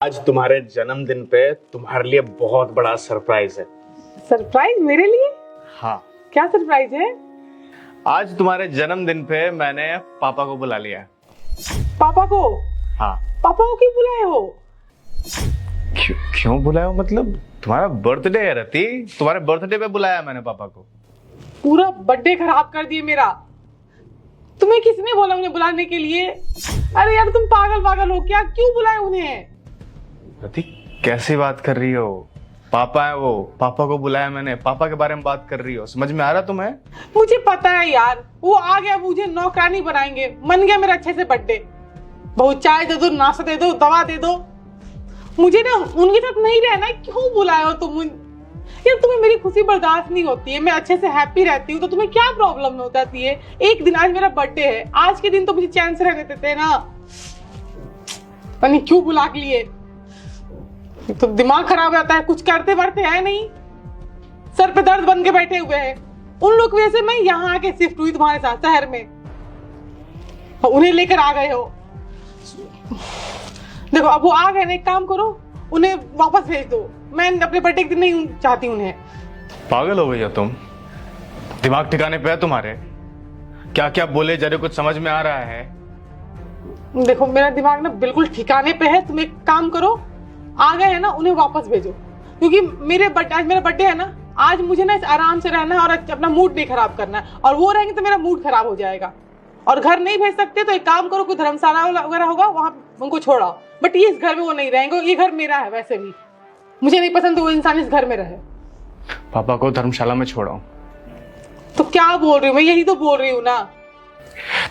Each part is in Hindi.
आज तुम्हारे जन्मदिन पे तुम्हारे लिए बहुत बड़ा सरप्राइज है। सरप्राइज मेरे लिए? हाँ, क्या सरप्राइज है? आज तुम्हारे जन्मदिन पे मैंने पापा को बुला लिया है। पापा को? हाँ। पापा को क्यों बुलाए हो? क्यों बुलाया हो? मतलब तुम्हारा बर्थडे है रति, तुम्हारे बर्थडे पे बुलाया मैंने पापा को। पूरा बर्थडे खराब कर दिए मेरा। तुम्हें किसने बोला उन्हें बुलाने के लिए? अरे यार तुम पागल हो क्या? क्यों बुलाए उन्हें? रति कैसी बात कर रही हो? पापा है वो, पापा को बुलाया मैंने। पापा के बारे में बात कर रही हो? समझ में आ रहा तुम्हें? मुझे पता है यार, वो आ गया, मुझे नौकरानी बनाएंगे। मन गया मेरा अच्छे से बर्थडे। बहुत चाय दे दो, नाश्ता दे दो, दवा दे दो। मुझे ना उनके साथ नहीं रहना है। क्यों बुलाए हो तुम? यार तुम्हें मेरी खुशी बर्दाश्त नहीं होती है। मैं अच्छे से हैप्पी रहती हूँ तो तुम्हें क्या प्रॉब्लम होता है? एक दिन, आज मेरा बर्थडे है, आज के दिन तो मुझे चैन से रहने देते ना। पता नहीं क्यों बुला के लिए। तो दिमाग खराब रहता है, कुछ करते वरते है नहीं, सर पे दर्द बन के बैठे हुए हैं। उन लोग की वजह से मैं यहाँ आके शिफ्ट हुई तुम्हारे साथ शहर में, और उन्हें लेकर आ गए हो। देखो अब वो आ गए ना, एक काम करो, उन्हें वापस भेज दो। मैं अपने बर्थडे के दिन नहीं चाहती उन्हें। पागल हो गई हो तुम? दिमाग ठिकाने पे है तुम्हारे? क्या क्या बोले जा रहे हो, कुछ समझ में आ रहा है? देखो मेरा दिमाग ना बिल्कुल ठिकाने पे है। तुम एक काम करो, आ गए है ना, उन्हें वापस भेजो। क्योंकि आज मेरा बर्थडे है ना, आज मुझे ना आराम से रहना है और अपना मूड नहीं खराब करना है। और वो रहेंगे तो मेरा मूड खराब हो जाएगा। और घर नहीं भेज सकते तो एक काम करो, कोई धर्मशाला वगैरह होगा, वहां उनको छोड़ाओ। बट ये इस घर में वो नहीं रहेंगे। ये घर मेरा है, वैसे भी मुझे नहीं पसंद वो इंसान इस घर में रहे। पापा को धर्मशाला में छोड़ो? तो क्या बोल रही हूँ मैं? यही तो बोल रही हूँ ना।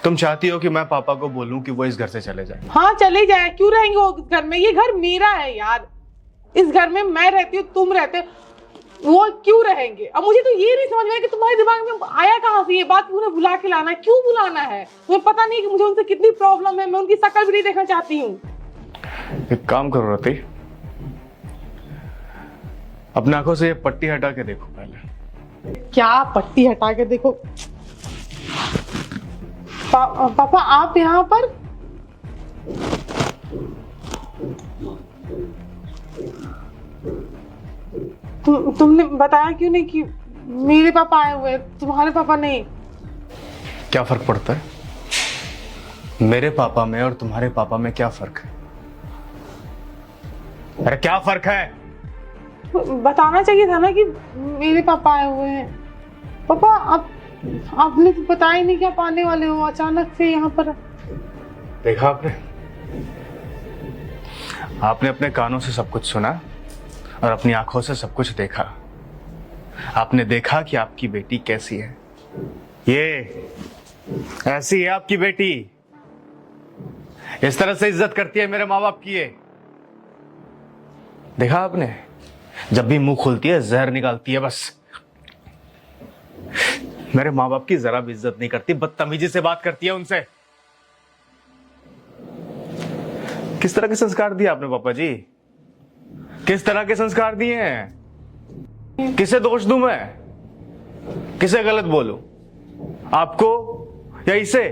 तुम चाहती हो कि मैं पापा को बोलूं कि वो इस घर से चले जाए? हाँ चले जाए, क्यों रहेंगे वो घर में? ये घर मेरा है यार। इस घर में मैं रहती हूँ, तुम रहते हो, वो क्यों रहेंगे? अब मुझे तो ये नहीं समझ में आया कि तुम्हारे दिमाग में आया कहाँ से ये बात, उन्हें बुला के लाना है। क्यों बुलाना है? तुम्हें पता नहीं कि मुझे उनसे कितनी प्रॉब्लम है। मैं उनकी शक्ल भी नहीं देखना चाहती हूँ। एक काम करो रति, अपनी आंखों से ये पट्टी हटा के देखो पहले। क्या पट्टी हटा के देखो? पापा आप यहाँ पर? तुमने बताया क्यों नहीं कि मेरे पापा आए हुए, तुम्हारे पापा नहीं? क्या फर्क पड़ता है? मेरे पापा में और तुम्हारे पापा में क्या फर्क है? अरे क्या फर्क है? बताना चाहिए था ना कि मेरे पापा आए हुए हैं। पापा आपने तो बताया नहीं कि आप आने वाले हो अचानक से यहाँ पर। देखा आपने अपने कानों से सब कुछ सुना और अपनी आंखों से सब कुछ देखा। आपने देखा कि आपकी बेटी कैसी है। ये ऐसी है आपकी बेटी, इस तरह से इज्जत करती है मेरे माँ बाप की। ये देखा आपने? जब भी मुंह खोलती है जहर निकालती है बस। मेरे माँ बाप की जरा भी इज्जत नहीं करती, बदतमीजी से बात करती है उनसे। किस तरह के संस्कार दिए आपने पापा जी? किस तरह के संस्कार दिए हैं? किसे दोष दूं मैं? किसे गलत बोलूं? आपको या इसे?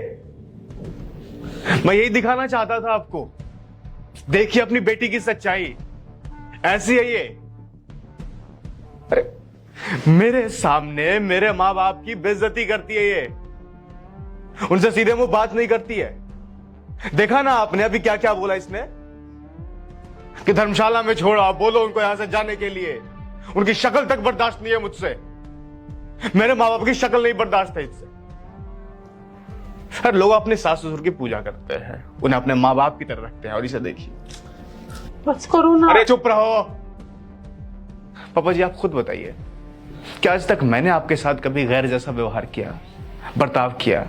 मैं यही दिखाना चाहता था आपको। देखिए अपनी बेटी की सच्चाई, ऐसी है ये। अरे मेरे सामने मेरे माँ बाप की बेइज्जती करती है ये, उनसे सीधे मुंह बात नहीं करती है। देखा ना आपने अभी क्या क्या बोला इसने, कि धर्मशाला में छोड़ो, बोलो उनको यहां से जाने के लिए। उनकी शक्ल तक बर्दाश्त नहीं है मुझसे। मेरे माँ बाप की शक्ल नहीं बर्दाश्त है इससे। अरे लोग अपने सास ससुर की पूजा करते हैं, उन्हें अपने माँ बाप की तरह रखते हैं, और इसे देखिए। बस करो ना। अरे चुप रहो। पापा जी आप खुद बताइए, क्या आज तक मैंने आपके साथ कभी गैर जैसा व्यवहार किया, बर्ताव किया?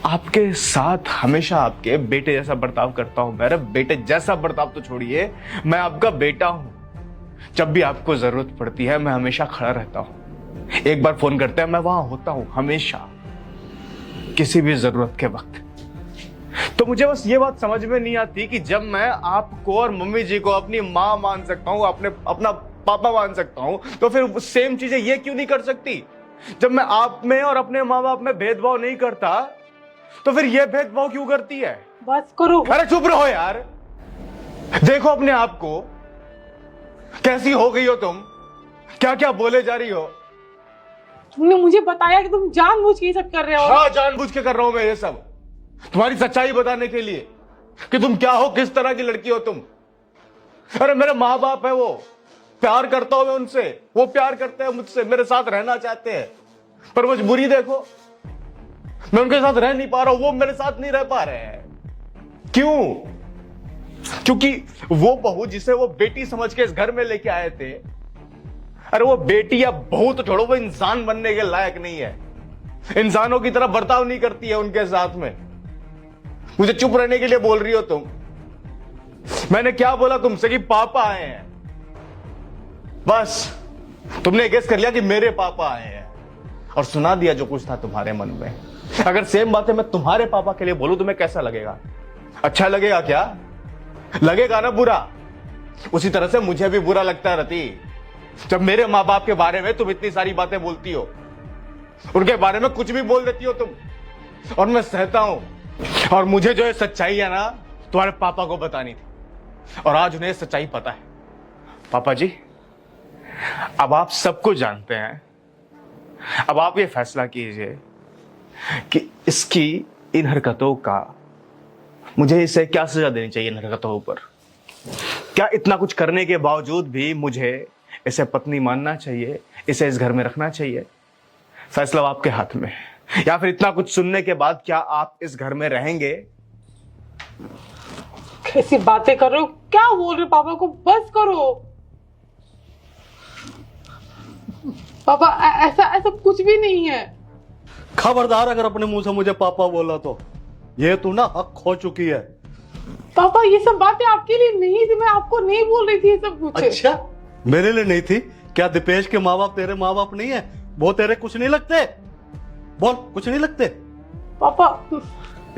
आपके साथ हमेशा आपके बेटे जैसा बर्ताव करता हूं। मेरे बेटे जैसा बर्ताव तो छोड़िए, मैं आपका बेटा हूं। जब भी आपको जरूरत पड़ती है मैं हमेशा खड़ा रहता हूं। एक बार फोन करते हैं, मैं वहां होता हूं हमेशा, किसी भी जरूरत के वक्त। तो मुझे बस ये बात समझ में नहीं आती कि जब मैं आपको और मम्मी जी को अपनी माँ मान सकता हूँ, अपना पापा मान सकता हूँ, तो फिर सेम चीजें ये क्यों नहीं कर सकती? जब मैं आप में और अपने माँ बाप में भेदभाव नहीं करता, तो फिर ये भेदभाव क्यों करती है? बस करो। अरे चुप रहो यार। देखो अपने आप को, कैसी हो गई हो तुम, क्या क्या बोले जा रही हो। तुमने मुझे बताया कि तुम जानबूझ के ये सब कर रहे हो। हाँ, जानबूझ के कर रहा हूं मैं ये सब, तुम्हारी सच्चाई बताने के लिए कि तुम क्या हो, किस तरह की लड़की हो तुम। अरे मेरे माँ बाप है, वो प्यार करता हूं मैं उनसे, वो प्यार करते हैं मुझसे, मेरे साथ रहना चाहते हैं, पर मजबूरी देखो, मैं उनके साथ रह नहीं पा रहा हूं, वो मेरे साथ नहीं रह पा रहे हैं। क्यों? क्योंकि वो बहू जिसे वो बेटी समझ के इस घर में लेके आए थे, अरे वो बेटी या बहू तो छोड़ो, वो इंसान बनने के लायक नहीं है, इंसानों की तरह बर्ताव नहीं करती है उनके साथ में। मुझे चुप रहने के लिए बोल रही हो तुम। मैंने क्या बोला तुमसे कि पापा आए हैं, बस तुमने गेस कर लिया कि मेरे पापा आए हैं और सुना दिया जो कुछ था तुम्हारे मन में। अगर सेम बातें मैं तुम्हारे पापा के लिए बोलूं तुम्हें कैसा लगेगा? अच्छा लगेगा क्या? लगेगा ना बुरा। उसी तरह से मुझे भी बुरा लगता है रति, जब मेरे माँ बाप के बारे में तुम इतनी सारी बातें बोलती हो, उनके बारे में कुछ भी बोल देती हो तुम, और मैं सहता हूं। और मुझे जो ये सच्चाई है ना, तुम्हारे पापा को बतानी थी, और आज उन्हें सच्चाई पता है। पापा जी, अब आप सब कुछ जानते हैं, अब आप ये फैसला कीजिए कि इसकी इन हरकतों का, मुझे इसे क्या सजा देनी चाहिए इन हरकतों पर। क्या इतना कुछ करने के बावजूद भी मुझे इसे पत्नी मानना चाहिए, इसे इस घर में रखना चाहिए? फैसला आपके हाथ में है। या फिर इतना कुछ सुनने के बाद क्या आप इस घर में रहेंगे? कैसी बातें कर रहे हो, क्या बोल रहे हो? पापा को बस करो। पापा ऐसा ऐसा कुछ भी नहीं है। खबरदार अगर अपने मुंह से मुझे पापा बोला तो ये तू ना हक खो चुकी है। पापा ये सब बातें आपके लिए नहीं थी, मैं आपको नहीं बोल रही थी ये सब कुछ। अच्छा, मेरे लिए नहीं थी क्या? दीपेश के माँ बाप तेरे माँ बाप नहीं है? वो तेरे कुछ नहीं लगते? बोल, कुछ नहीं लगते? पापा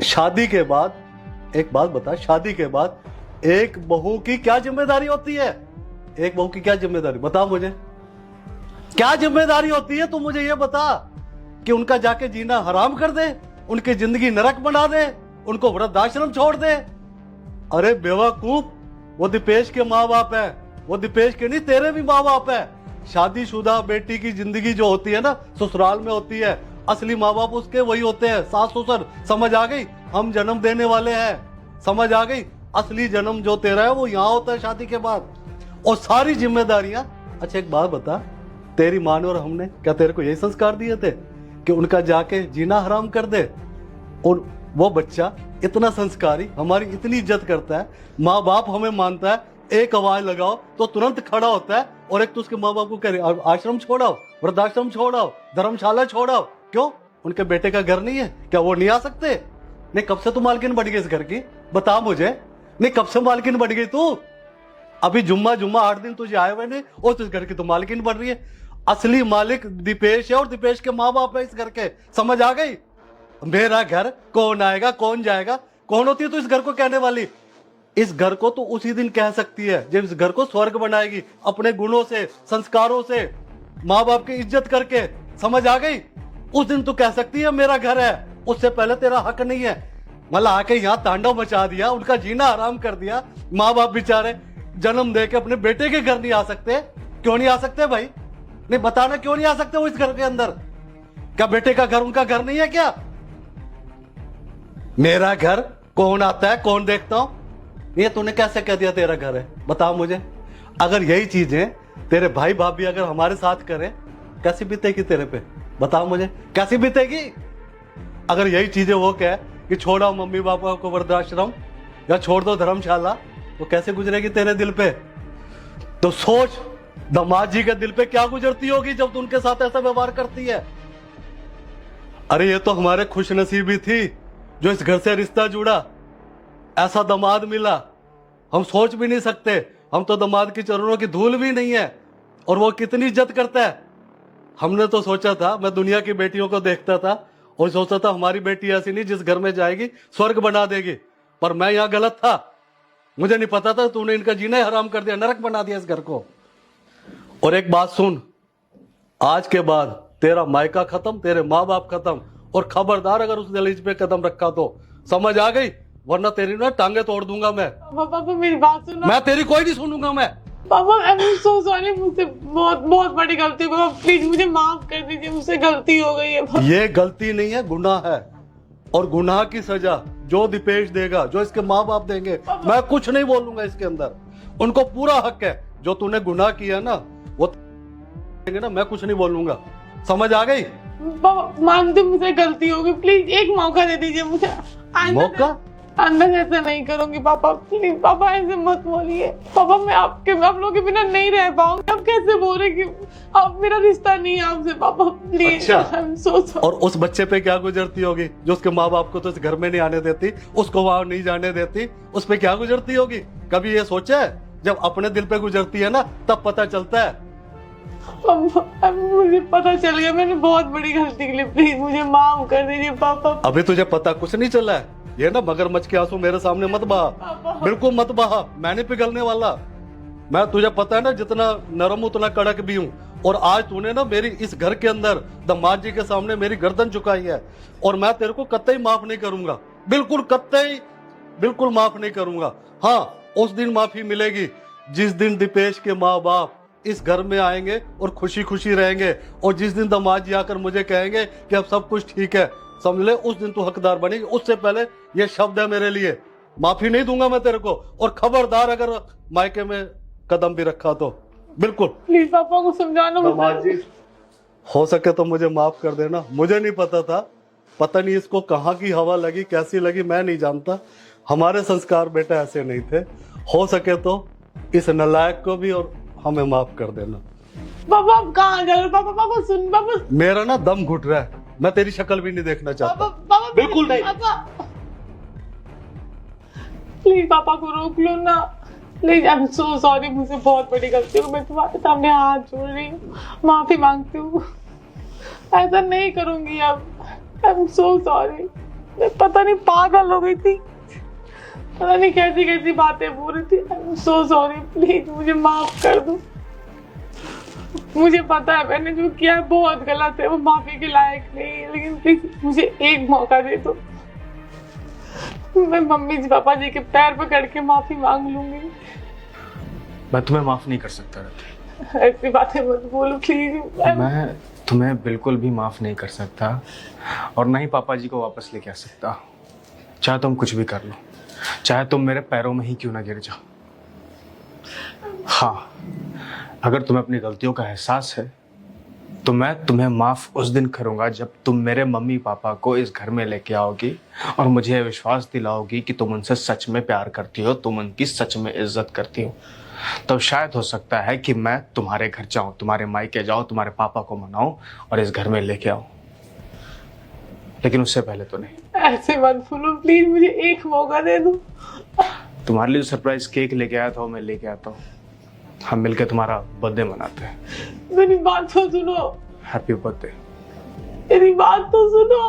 शादी के बाद एक बात बता, शादी के बाद एक बहू की क्या जिम्मेदारी होती है? एक बहू की क्या जिम्मेदारी बता मुझे, क्या जिम्मेदारी होती है? तू मुझे ये बता कि उनका जाके जीना हराम कर दे, उनकी जिंदगी नरक बना दे, उनको वृद्धाश्रम छोड़ दे? अरे बेवकूफ, वो दीपेश के माँ बाप है, वो दीपेश के नहीं तेरे भी माँ बाप है। शादीशुदा बेटी की जिंदगी जो होती है ना ससुराल में होती है, असली माँ बाप उसके वही होते हैं, सास ससुर। समझ आ गई? हम जन्म देने वाले हैं, समझ आ गई? असली जन्म जो तेरा है वो यहाँ होता है शादी के बाद, और सारी जिम्मेदारियां। अच्छा एक बात बता, तेरी माँ ने और हमने क्या तेरे को यही संस्कार दिए थे कि उनका जाके जीना हराम कर दे? और वो बच्चा इतना संस्कारी, हमारी इतनी इज्जत करता है, माँ बाप हमें मानता है, एक आवाज लगाओ तो तुरंत खड़ा होता है, और एक तो उसके माँ बाप को कह रहे आश्रम छोड़ाओ, वृद्धाश्रम छोड़ाओ, धर्मशाला छोड़ाओ। क्यों? उनके बेटे का घर नहीं है क्या? वो नहीं आ सकते? नहीं, कब से तू मालकिन बन गई इस घर की? बता मुझे। नहीं, कब से मालकिन बन गई तू? अभी जुम्मा 8 दिन तुझे आए हुए नहीं, और तुझ घर की तो मालकिन बन रही है। असली मालिक दीपेश है और दीपेश के माँ बाप है इस घर के, समझ आ गई? मेरा घर, कौन आएगा कौन जाएगा, कौन होती है तू इस घर को कहने वाली? इस घर को तो उसी दिन कह सकती है जब इस घर को स्वर्ग बनाएगी, अपने गुणों से, संस्कारों से, माँ बाप की इज्जत करके। समझ आ गई? उस दिन तू कह सकती है मेरा घर है, उससे पहले तेरा हक नहीं है। मतलब आके यहाँ तांडव मचा दिया, उनका जीना आराम कर दिया। माँ बाप बेचारे जन्म दे के अपने बेटे के घर नहीं आ सकते? क्यों नहीं आ सकते भाई? नहीं, बताना क्यों नहीं आ सकते वो इस घर के अंदर? क्या बेटे का घर उनका घर नहीं है क्या? मेरा घर कौन आता है, कौन देखता हूं? ये तूने कैसे कह दिया तेरा घर है? बता मुझे। अगर यही चीजें तेरे भाई भाभी अगर हमारे साथ करें, कैसी बीतेगी तेरे पे? बता मुझे, कैसी बीतेगी? अगर यही चीजें वो कह कि छोड़ो मम्मी पापा को वृद्धाश्रम या छोड़ दो धर्मशाला, तो कैसे गुजरेगी तेरे दिल पे? तो सोच, दामाद जी के दिल पे क्या गुजरती होगी जब तू उनके साथ ऐसा व्यवहार करती है। अरे ये तो हमारे खुशनसीबी थी जो इस घर से रिश्ता जुड़ा, ऐसा दामाद मिला। हम सोच भी नहीं सकते, हम तो दामाद की चरणों की धूल भी नहीं है, और वो कितनी इज्जत करता है। हमने तो सोचा था, मैं दुनिया की बेटियों को देखता था और सोचता था हमारी बेटी ऐसी नहीं जिस घर में जाएगी स्वर्ग बना देगी, पर मैं यहाँ गलत था। मुझे नहीं पता था तूने इनका जीना ही हराम कर दिया, नरक बना दिया इस घर को। और एक बात सुन, आज के बाद तेरा मायका खत्म, तेरे माँ बाप खत्म, और खबरदार अगर उस दहलीज पे कदम रखा तो समझ आ गई? वरना तेरी ना टांगे तोड़ दूंगा मैं। पापा मेरी बात सुनो। मैं तेरी कोई नहीं सुनूंगा मैं। पापा आई एम सो सॉरी, मुझसे बहुत बहुत बड़ी गलती हुई पापा, प्लीज मुझे माफ कर दीजिए, मुझसे गलती हो गई है पापा। ये गलती नहीं है, गुनाह है, और गुनाह की सजा जो दीपेश देगा, जो इसके माँ बाप देंगे, मैं कुछ नहीं बोलूंगा इसके अंदर। उनको पूरा हक है, जो तूने गुनाह किया ना वो देंगे ना, मैं कुछ नहीं बोलूंगा। समझ आ गई? पापा मानते मुझसे गलती होगी, प्लीज एक मौका दे दीजिए मुझे। मौका? अंदर ऐसा नहीं करूंगी पापा, प्लीज पापा ऐसे मत बोलिए पापा। मैं आप लोगों के बिना नहीं रह पाऊंगी। आप कैसे बोल रहे कि अब मेरा रिश्ता नहीं है आपसे पापा, प्लीज। अच्छा। so और उस बच्चे पे क्या गुजरती होगी जो उसके माँ बाप को तो इस घर में नहीं आने देती, उसको वहां नहीं जाने देती, उस पे क्या गुजरती होगी? कभी ये सोचा है? जब अपने दिल पे गुजरती है ना तब पता चलता है। पापा मुझे पता चल गया, मैंने बहुत बड़ी गलती की, प्लीज मुझे माफ कर दीजिए पापा। अभी तुझे पता कुछ नहीं चला है। ये ना मगरमच्छ के आंसू मेरे सामने मत बहा, बिल्कुल मत बहा। मैं नहीं पिघलने वाला। मैं, तुझे पता है ना, जितना नरम उतना कड़क भी हूँ। और आज तूने ना मेरी इस घर के अंदर दामाद जी के सामने मेरी गर्दन झुकाई है, और मैं तेरे को कतई माफ नहीं करूंगा, बिल्कुल कतई, बिल्कुल माफ नहीं करूंगा। हाँ, उस दिन माफी मिलेगी जिस दिन दीपेश के माँ बाप इस घर में आएंगे और खुशी खुशी रहेंगे, और जिस दिन दामाद जी आकर मुझे कहेंगे कि अब सब कुछ ठीक है, समझ ले, उस दिन तू हकदार बनेगी। उससे पहले ये शब्द है मेरे लिए, माफी नहीं दूंगा मैं तेरे को। और खबरदार अगर मायके में कदम भी रखा तो बिल्कुल। प्लीज पापा को समझाना दामाद जी, हो सके तो मुझे माफ कर देना। मुझे नहीं पता था, पता नहीं इसको कहाँ की हवा लगी, कैसी लगी, मैं नहीं जानता। हमारे संस्कार बेटा ऐसे नहीं थे। हो सके तो इस नालायक को भी और हमें माफ कर देना। पापा आप कहाँ जा रहे हो? पापा पापा सुन, पापा मेरा ना दम घुट रहा है, मैं तेरी शक्ल भी नहीं देखना चाहता। पापा बिल्कुल नहीं। पापा प्लीज पापा को रोक लो ना, please. I am so sorry, मुझसे बहुत बड़ी गलती हो, मैं तुम्हारे सामने हाथ जोड़ रही हूँ, माफी मांगती हूँ। ऐसा नहीं करूंगी अब। I am so sorry. मैं पता नहीं पागल हो गई थी, पता नहीं कैसी कैसी बातें बोल रही थी। I am so sorry, please मुझे माफ कर दो। मुझे पता है मैंने जो किया है बहुत गलत है, वो माफी के लायक नहीं है, लेकिन प्लीज मुझे एक मौका दे दो। मैं मम्मी जी पापा जी के पैर पकड़ के माफी मांग लूंगी। मैं तुम्हें माफ नहीं कर सकता रति। ऐसी बातें मत बोलो प्लीज। मैं तुम्हें बिल्कुल भी माफ नहीं कर सकता, और ना ही पापा जी को वापस लेके आ सकता। चाहे तुम कुछ भी कर लो, चाहे तुम मेरे पैरों में ही क्यों ना गिर जाओ। हाँ, अगर तुम्हें अपनी गलतियों का एहसास है तो मैं तुम्हें माफ उस दिन करूंगा जब तुम मेरे मम्मी पापा को इस घर में लेके आओगी और मुझे यह विश्वास दिलाओगी कि तुम उनसे सच में प्यार करती हो, तुम उनकी सच में इज्जत करती हो। तो शायद हो सकता है कि मैं तुम्हारे घर जाऊं, तुम्हारे मायके जाऊं, तुम्हारे पापा को मनाऊं और इस घर में लेके आऊं, लेकिन उससे पहले तो नहीं। ऐसे मत बोलो प्लीज, मुझे एक मौका दे दो। तुम्हारे लिए सरप्राइज केक लेके आया था, वो मैं लेके आता हूँ। हम मिलकर तुम्हारा बर्थडे मनाते हैं। मेरी बात तो सुनो। Happy birthday. मेरी बात तो सुनो।